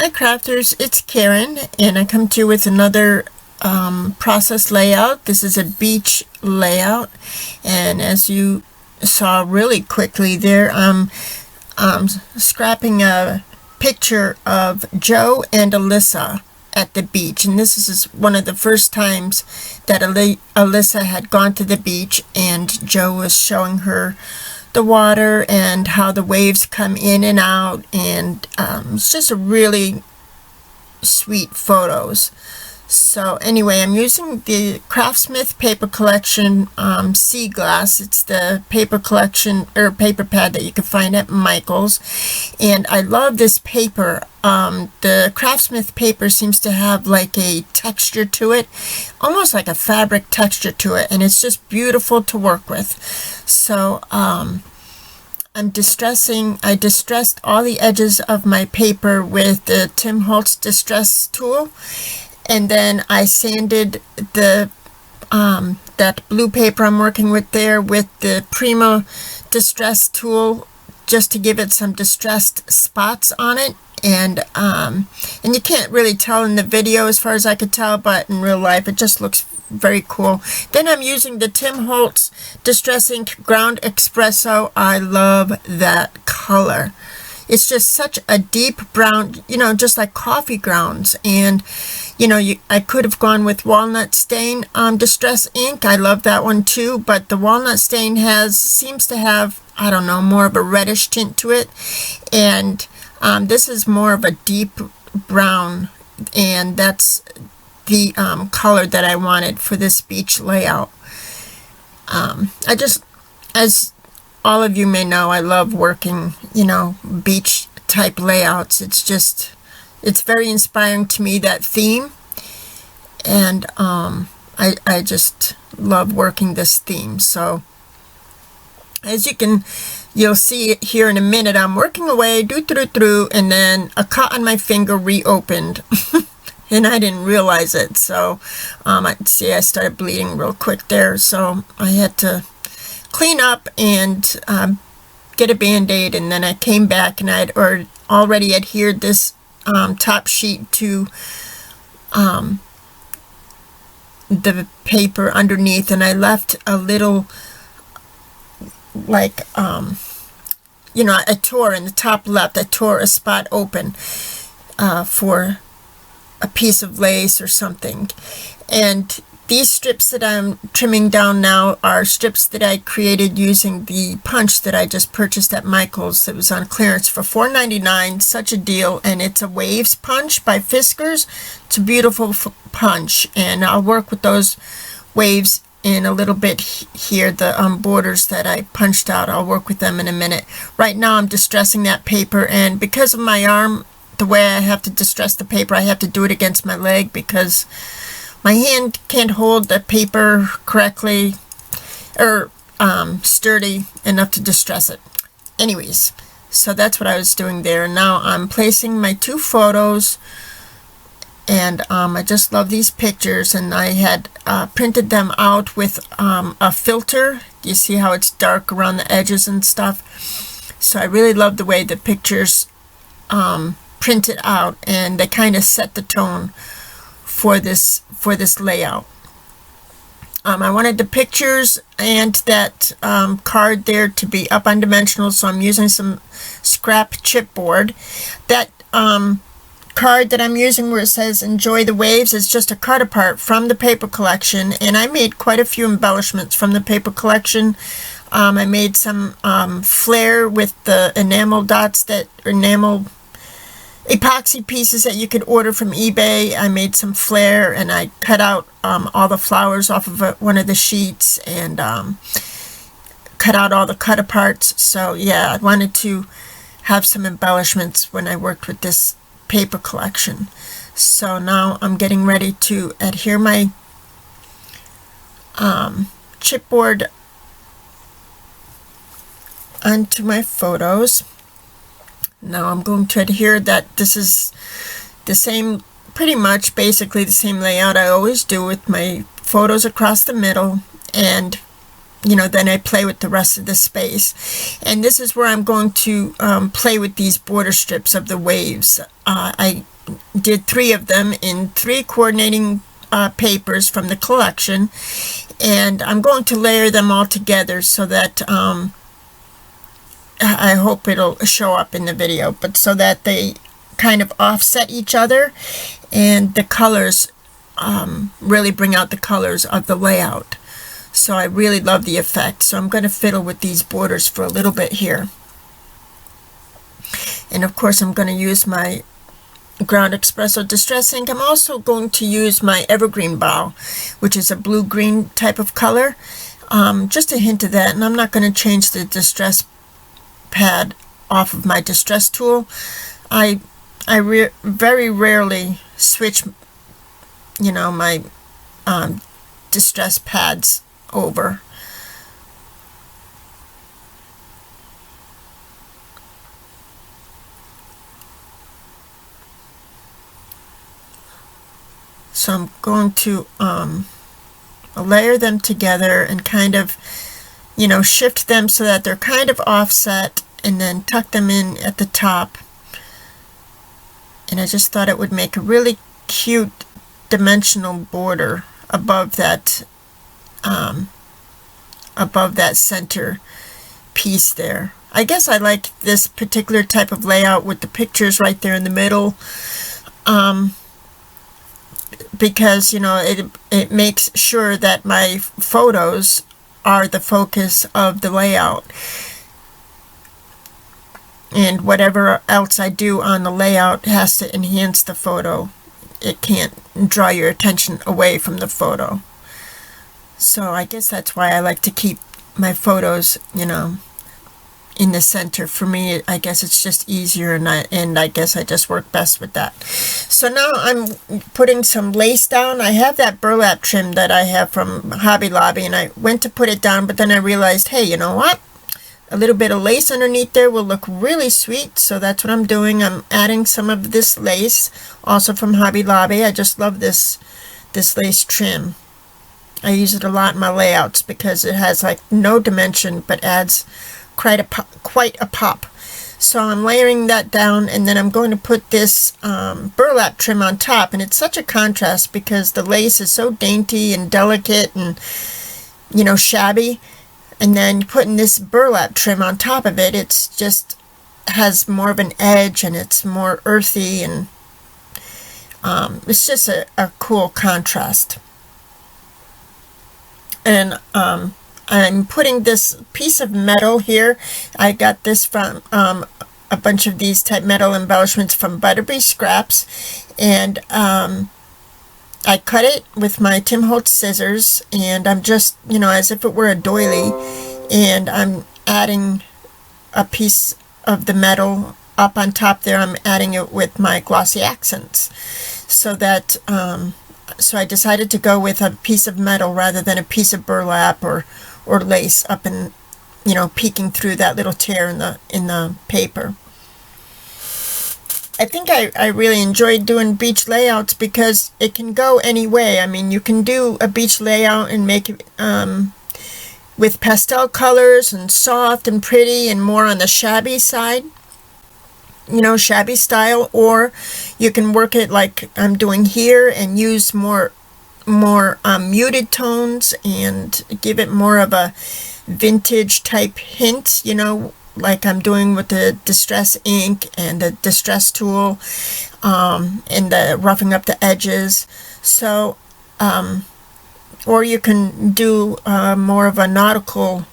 Hi crafters, it's Karen, and I come to you with another process layout. This is a beach layout, and as you saw really quickly there, I'm scrapping a picture of Joe and Alyssa at the beach, and this is one of the first times that Alyssa had gone to the beach, and Joe was showing her the water and how the waves come in and out, and it's just a really sweet photos. So anyway, I'm using the Craftsmith paper collection Sea Glass. It's the paper collection or paper pad that you can find at Michael's, and I love this paper. The Craftsmith paper seems to have like a texture to it, almost like a fabric texture to it, and it's just beautiful to work with. So I distressed all the edges of my paper with the Tim Holtz distress tool, and then I sanded the that blue paper I'm working with there with the Prima distress tool, just to give it some distressed spots on it. And you can't really tell in the video as far as I could tell, but in real life it just looks very cool. Then I'm using the Tim Holtz Distress Ink Ground Espresso. I love that color. It's just such a deep brown, you know, just like coffee grounds. And you know, I could have gone with Walnut Stain Distress Ink. I love that one too, but the Walnut Stain seems to have, I don't know, more of a reddish tint to it, and this is more of a deep brown, and that's the color that I wanted for this beach layout. As all of you may know, I love working, you know, beach type layouts. It's very inspiring to me, that theme, and I just love working this theme. So as you'll see it here in a minute, I'm working away, and then a cut on my finger reopened. And I didn't realize it, so I started bleeding real quick there, so I had to clean up and get a band-aid, and then I came back and I'd already adhered this top sheet to the paper underneath, and I left a little, like, you know, I tore in the top left, I tore a spot open for a piece of lace or something. And these strips that I'm trimming down now are strips that I created using the punch that I just purchased at Michael's. It was on clearance for $4.99, such a deal, and it's a Waves punch by Fiskars. It's a beautiful punch, and I'll work with those waves in a little bit here. The borders that I punched out, I'll work with them in a minute. Right now I'm distressing that paper, and because of my arm, the way I have to distress the paper, I have to do it against my leg because my hand can't hold the paper correctly or sturdy enough to distress it. Anyways, so that's what I was doing there. Now I'm placing my two photos, and I just love these pictures, and I had printed them out with a filter. You see how it's dark around the edges and stuff? So I really love the way the pictures printed out, and they kind of set the tone for this layout. I wanted the pictures and that card there to be up on dimensional, so I'm using some scrap chipboard. That card that I'm using where it says "Enjoy the Waves" is just a cut apart from the paper collection, and I made quite a few embellishments from the paper collection. I made some flare with the enamel dots, that enamel epoxy pieces that you could order from eBay. I made some flare, and I cut out all the flowers off of one of the sheets, and cut out all the cut aparts. So yeah, I wanted to have some embellishments when I worked with this paper collection. So now I'm getting ready to adhere my chipboard onto my photos. Now I'm going to adhere that. This is the same, pretty much basically the same layout I always do with my photos across the middle, and you know, then I play with the rest of the space. And this is where I'm going to play with these border strips of the waves. I did 3 of them in 3 coordinating papers from the collection, and I'm going to layer them all together so that I hope it'll show up in the video, but so that they kind of offset each other, and the colors really bring out the colors of the layout. So I really love the effect. So I'm going to fiddle with these borders for a little bit here. And of course I'm going to use my ground espresso distress ink. I'm also going to use my evergreen bow, which is a blue-green type of color. Just a hint of that, and I'm not going to change the distress pad off of my distress tool. I very rarely switch, my distress pads over. So I'm going to layer them together and kind of, shift them so that they're kind of offset, and then tuck them in at the top. And I just thought it would make a really cute dimensional border above that center piece there. I guess I like this particular type of layout with the pictures right there in the middle. Because it makes sure that my photos are the focus of the layout, and whatever else I do on the layout has to enhance the photo. It can't draw your attention away from the photo. So I guess that's why I like to keep my photos in the center. For me, I guess it's just easier, and I guess I just work best with that. So now I'm putting some lace down. I have that burlap trim that I have from Hobby Lobby, and I went to put it down, but then I realized, hey, you know what? A little bit of lace underneath there will look really sweet, so that's what I'm doing. I'm adding some of this lace, also from Hobby Lobby. I just love this lace trim. I use it a lot in my layouts because it has like no dimension, but adds quite a pop. So I'm layering that down, and then I'm going to put this burlap trim on top, and it's such a contrast because the lace is so dainty and delicate and shabby, and then putting this burlap trim on top of it, it's just has more of an edge, and it's more earthy, and it's just a cool contrast. And I'm putting this piece of metal here. I got this from a bunch of these type metal embellishments from Butterbee Scraps, and I cut it with my Tim Holtz scissors, and I'm just, as if it were a doily, and I'm adding a piece of the metal up on top there. I'm adding it with my glossy accents, so that so I decided to go with a piece of metal rather than a piece of burlap or lace up in, peeking through that little tear in the paper. I think I really enjoyed doing beach layouts because it can go any way. I mean, you can do a beach layout and make it with pastel colors and soft and pretty and more on the shabby side, shabby style, or you can work it like I'm doing here and use more muted tones and give it more of a vintage type hint, like I'm doing with the distress ink and the distress tool, and the roughing up the edges. So or you can do more of a nautical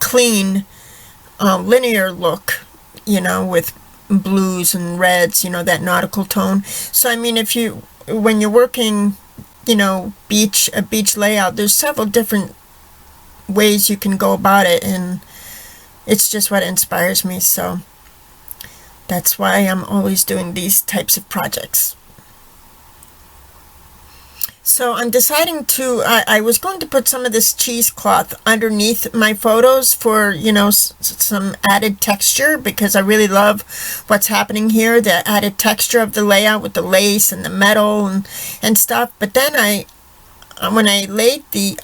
clean linear look, with blues and reds, that nautical tone. So I mean, when you're working a beach layout, there's several different ways you can go about it, and it's just what inspires me. So that's why I'm always doing these types of projects. So I'm deciding to, I was going to put some of this cheesecloth underneath my photos for, some added texture, because I really love what's happening here, the added texture of the layout with the lace and the metal and stuff. But then when I laid the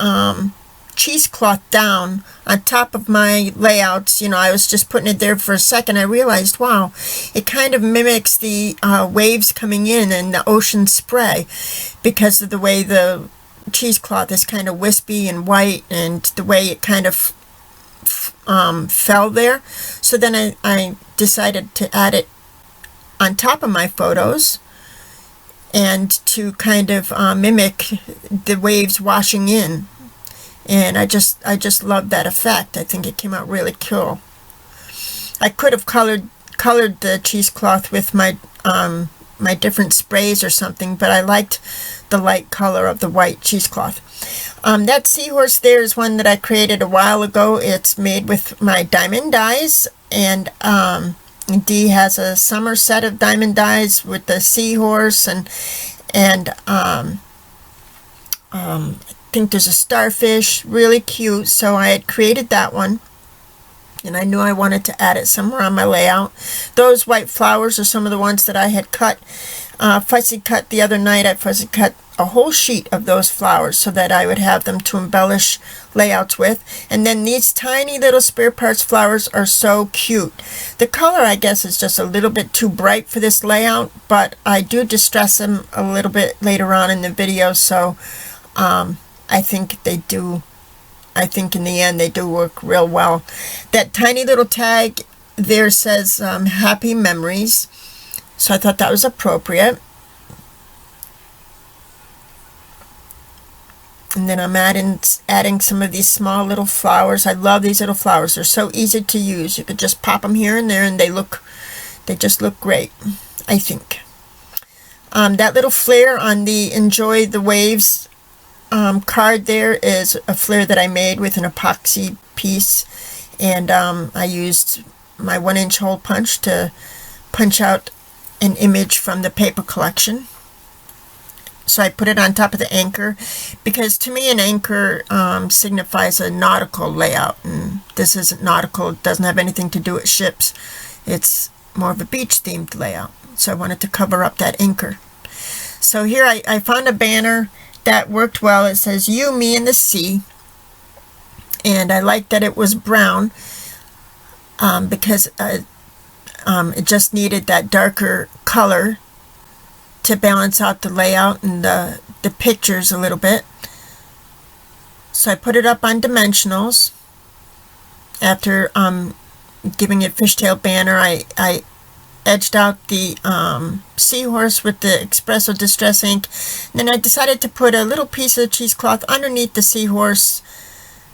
cheesecloth down on top of my layouts, you know, I was just putting it there for a second, I realized, wow, it kind of mimics the waves coming in and the ocean spray because of the way the cheesecloth is kind of wispy and white and the way it kind of fell there. So then I decided to add it on top of my photos and to kind of mimic the waves washing in. And I just love that effect. I think it came out really cool. I could have colored the cheesecloth with my my different sprays or something, but I liked the light color of the white cheesecloth. That seahorse there is one that I created a while ago. It's made with my diamond dies, and Dee has a summer set of diamond dies with the seahorse, and I think there's a starfish, really cute. So I had created that one, and I knew I wanted to add it somewhere on my layout. Those white flowers are some of the ones that I had fussy cut the other night. I fussy cut a whole sheet of those flowers so that I would have them to embellish layouts with. And then these tiny little spare parts flowers are so cute. The color, I guess, is just a little bit too bright for this layout, but I do distress them a little bit later on in the video, so I think they do. I think in the end they do work real well. That tiny little tag there says happy memories, so I thought that was appropriate. And then I'm adding some of these small little flowers. I love these little flowers. They're so easy to use. You could just pop them here and there, and they just look great, I think. That little flare on the Enjoy the Waves card there is a flare that I made with an epoxy piece, and I used my 1-inch hole punch to punch out an image from the paper collection. So I put it on top of the anchor because to me an anchor signifies a nautical layout, and this isn't nautical. It doesn't have anything to do with ships. It's more of a beach themed layout, so I wanted to cover up that anchor. So here I found a banner that worked well. It says you, me, and the sea, and I like that it was brown because it just needed that darker color to balance out the layout and the pictures a little bit. So I put it up on dimensionals. After giving it fishtail banner, I edged out the seahorse with the espresso distress ink. And then I decided to put a little piece of cheesecloth underneath the seahorse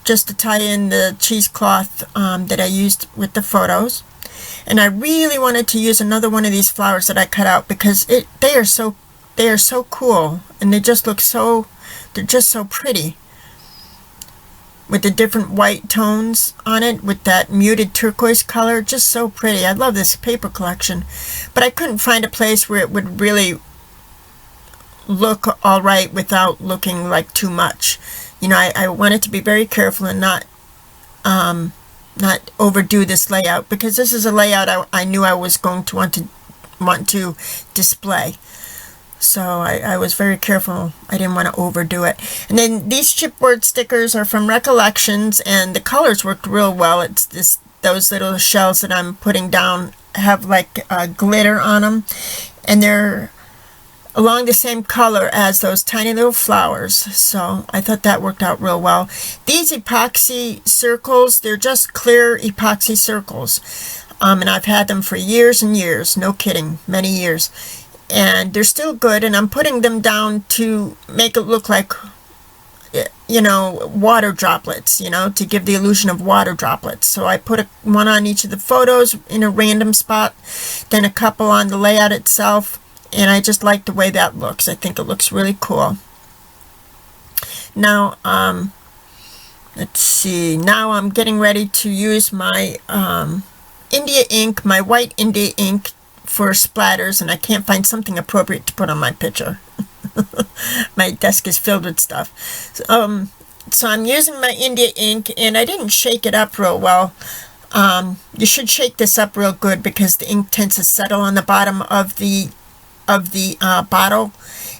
just to tie in the cheesecloth that I used with the photos. And I really wanted to use another one of these flowers that I cut out because they are so cool, and they just look so, they're just so pretty with the different white tones on it with that muted turquoise color. Just so pretty. I love this paper collection, but I couldn't find a place where it would really look all right without looking like too much. You know, I wanted to be very careful and not overdo this layout, because this is a layout I knew I was going to want to display. So I was very careful. I didn't want to overdo it. And then these chipboard stickers are from Recollections, and the colors worked real well. It's those little shells that I'm putting down have like glitter on them, and they're along the same color as those tiny little flowers, so I thought that worked out real well. These epoxy circles, they're just clear epoxy circles, and I've had them for years and years, no kidding, many years, and they're still good, and I'm putting them down to make it look like, you know, water droplets, you know, to give the illusion of water droplets. So I put one on each of the photos in a random spot, then a couple on the layout itself, and I just like the way that looks. I think it looks really cool. Now, let's see. Now I'm getting ready to use my India ink, my white India ink for splatters, and I can't find something appropriate to put on my picture. My desk is filled with stuff. So I'm using my India ink, and I didn't shake it up real well. You should shake this up real good because the ink tends to settle on the bottom of the bottle,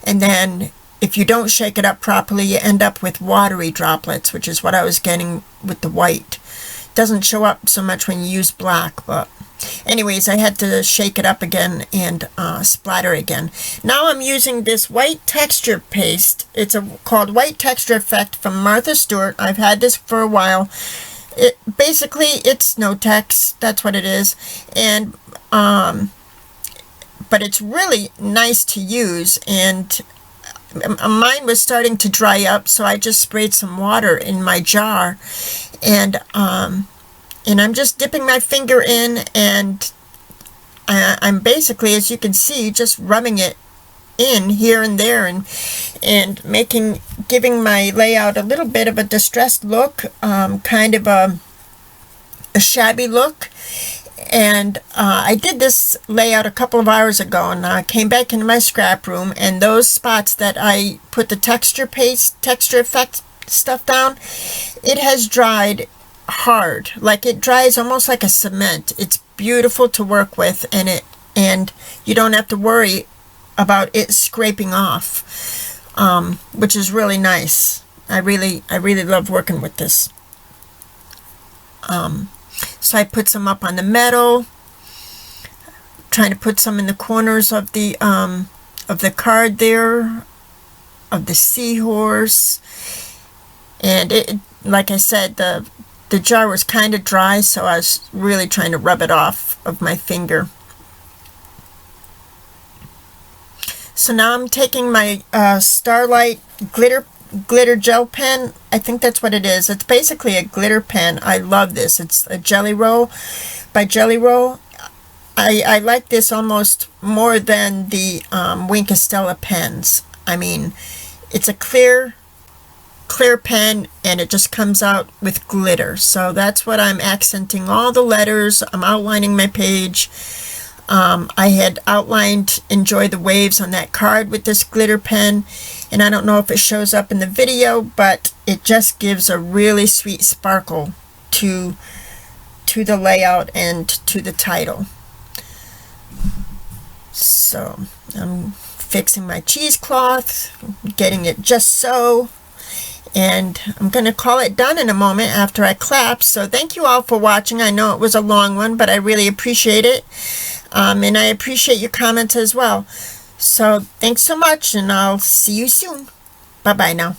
and then if you don't shake it up properly, you end up with watery droplets, which is what I was getting with the white. It doesn't show up so much when you use black, but anyways, I had to shake it up again and splatter again. Now I'm using this white texture paste. It's called White Texture Effect from Martha Stewart. I've had this for a while. Basically, it's Snow-Tex. That's what it is. And but it's really nice to use, and mine was starting to dry up, so I just sprayed some water in my jar, and I'm just dipping my finger in, and I'm basically, as you can see, just rubbing it in here and there, and giving my layout a little bit of a distressed look, kind of a shabby look. And I did this layout a couple of hours ago, and I came back into my scrap room, and those spots that I put the texture effect stuff down, it has dried hard. Like, it dries almost like a cement. It's beautiful to work with, and you don't have to worry about it scraping off, which is really nice. I really love working with this. So I put some up on the metal, trying to put some in the corners of the card there, of the seahorse. And it, like I said, the jar was kind of dry, so I was really trying to rub it off of my finger. So now I'm taking my Starlight glitter gel pen. I think that's what it is. It's basically a glitter pen. I love this. It's a Jelly Roll by Jelly Roll. I like this almost more than the Wink Estella pens. I mean, it's a clear pen, and it just comes out with glitter. So that's what I'm accenting all the letters. I'm outlining my page. I had outlined Enjoy the Waves on that card with this glitter pen, and I don't know if it shows up in the video, but it just gives a really sweet sparkle to the layout and to the title. So I'm fixing my cheesecloth, getting it just so, and I'm going to call it done in a moment after I clap. So thank you all for watching. I know it was a long one, but I really appreciate it. And I appreciate your comments as well. So thanks so much, and I'll see you soon. Bye-bye now.